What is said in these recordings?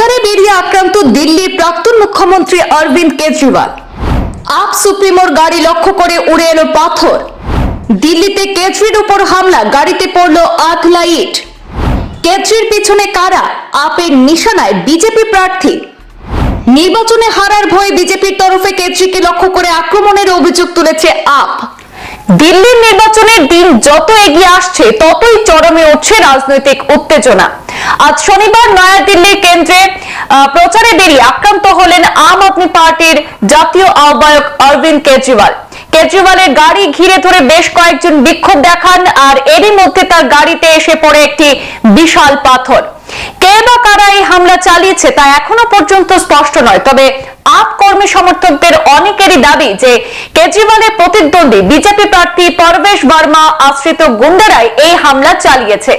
প্রচারে বেরিয়ে আক্রান্ত দিল্লির প্রাক্তন মুখ্যমন্ত্রী অরবিন্দ কেজরিওয়াল। আপ সুপ্রিমোর গাড়ি লক্ষ্য করে উড়ে এলো পাথর। দিল্লিতে কেজরির উপর হামলা, গাড়িতে পড়লো আধলা ইট। কেজরির পিছনে কারা? আপের নিশানায় বিজেপি প্রার্থী। নির্বাচনে হারার ভয়ে বিজেপির তরফে কেজরিকে লক্ষ্য করে আক্রমণের অভিযোগ তুলেছে আপ। দিল্লির নির্বাচনের দিন যত এগিয়ে আসছে ততই চরমে উঠছে রাজনৈতিক উত্তেজনা। আজ শনিবার নয়াদিল্লির কেন্দ্রে প্রচারে বেরিয়ে আক্রান্ত হলেন আম আদমি পার্টির জাতীয় আহ্বায়ক অরবিন্দ কেজরিওয়াল। কেজরিওয়ালের গাড়ি ঘিরে ধরে বেশ কয়েকজন বিক্ষোভ দেখান, আর এরই মধ্যে তার গাড়িতে এসে পড়ে একটি বিশাল পাথর। কে বা কারা এই হামলা চালিয়েছে তা এখনো পর্যন্ত স্পষ্ট নয়, তবে আপ কর্মী সমর্থকদের অনেকেরই দাবি যে কেজরিওয়ালের প্রতিদ্বন্দ্বী বিজেপি প্রার্থী পরবেশ বর্মা আশ্রিত গুন্ডারাই এই হামলা চালিয়েছে।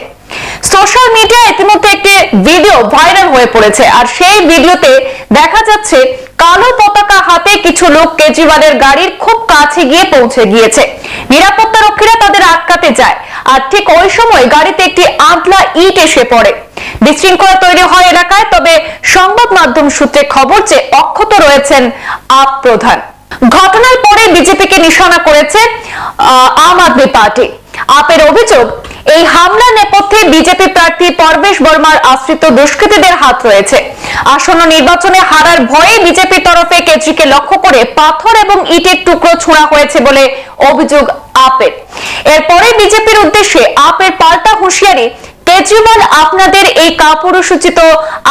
সোশ্যাল মিডিয়ায় ইতিমধ্যে একটি ভিডিও ভাইরাল হয়ে পড়েছে, আর সেই ভিডিওতে দেখা যাচ্ছে কালো পতাকা হাতে কিছু লোক কেজরিওয়ালের গাড়ির খুব কাছে গিয়ে পৌঁছে গিয়েছে। নিরাপত্তা রক্ষীরা তাদের আটকাতে যায়, আর ঠিক ওই সময় গাড়িতে একটি আধলা ইট এসে পড়ে। বিশৃঙ্খলা তৈরি হয় এলাকায়, তবে সংবাদ মাধ্যম সূত্রে খবর যে অক্ষত রয়েছেন আপ প্রধান। ঘটনার পরে বিজেপিকে নিশানা করেছে আম আদমি পার্টি। আপের অভিযোগ, এই হামলা নেপথ্যে বিজেপি প্রার্থী পরবেশ বর্মার আশ্রিত দুষ্কৃতীদের হাত রয়েছে। আসন্ন নির্বাচনে হারার ভয়ে বিজেপির তরফে কেজরিকে লক্ষ্য করে পাথর এবং ইটের টুকরো ছোঁড়া হয়েছে বলে অভিযোগ আপের। এরপরে বিজেপির উদ্দেশ্যে আপের পাল্টা হুঁশিয়ারি, কেজরিওয়াল আপনাদের এই কাপুরুষোচিত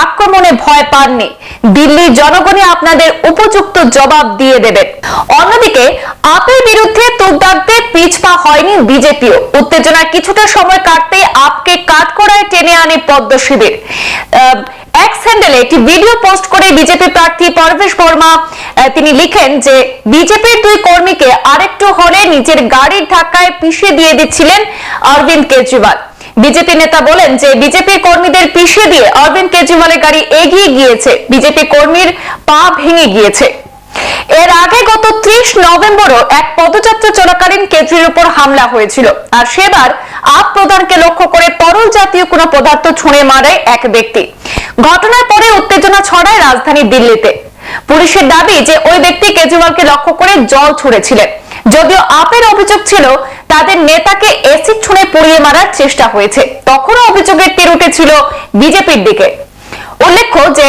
আক্রমণে ভয় পাননি, দিল্লির জনগণই আপনাদের উপযুক্ত জবাব দিয়ে দেবে। অন্যদিকে আপের বিরুদ্ধে তোপ দাগতে পিছপা হয়নি বিজেপিও। উত্তেজনার কিছুটা সময় কাটতেই আপকে কাঠগড়ায় টেনে আনে পদ্ম শিবির। এক্স হ্যান্ডেলে একটি ভিডিও পোস্ট করে বিজেপি প্রার্থী পরবেশ বর্মা তিনি লিখেন যে বিজেপির দুই কর্মীকে আরেকটু হলে নিজের গাড়ির ধাক্কায় পিষে দিয়ে দিচ্ছিলেন অরবিন্দ কেজরিওয়াল। বিজেপি নেতা বলেন যে বিজেপি কর্মীদের পিষে দিয়ে অরবিন্দ কেজরিওয়ালের গাড়ি এগিয়ে গিয়েছে, বিজেপি কর্মীর পা ভেঙে গিয়েছে। এর আগে গত 30 নভেম্বরও এক পদযাত্রা চলাকালীন কেজরির উপর হামলা হয়েছিল, আর সেবার আপ প্রধানকে লক্ষ্য করে তরল জাতীয় কোনো পদার্থ ছুঁড়ে মারে এক ব্যক্তি। ঘটনার পরে উত্তেজনা ছড়ায় রাজধানী দিল্লিতে। পুলিশের দাবি যে ওই ব্যক্তি কেজরিওয়ালকে লক্ষ্য করে জল ছুঁড়েছিলেন। যদিও আপের অভিযোগ ছিল তাদের নেতাকে এসিড ছুঁড়ে পুড়িয়ে মারার চেষ্টা হয়েছে। তখনও অভিযোগের তীর উঠেছিল বিজেপির দিকে। উল্লেখ্য যে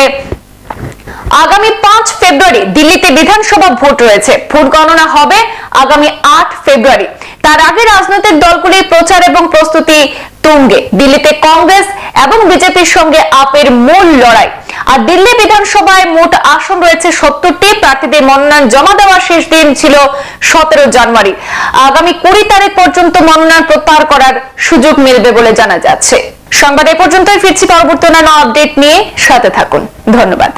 আগামী 5 ফেব্রুয়ারি দিল্লিতে বিধানসভা ভোট রয়েছে। ভোট গণনা হবে আগামী 8 ফেব্রুয়ারি। তার আগে রাজনৈতিক দলগুলির প্রচার এবং প্রস্তুতি তুঙ্গে। দিল্লিতে কংগ্রেস এবং বিজেপির সঙ্গে আপের মূল লড়াই। আর দিল্লি বিধানসভায় মোট আসন রয়েছে 70টি। প্রার্থীদের মনোনয়ন জমা দেওয়ার শেষ দিন ছিল 17 জানুয়ারি। আগামী 20 তারিখ পর্যন্ত মনোনয়ন প্রত্যাহার করার সুযোগ মিলবে বলে জানা যাচ্ছে। সংবাদ এ পর্যন্তই, ফিরছি পরবর্তী অন্যান্য আপডেট নিয়ে। সাথে থাকুন। ধন্যবাদ।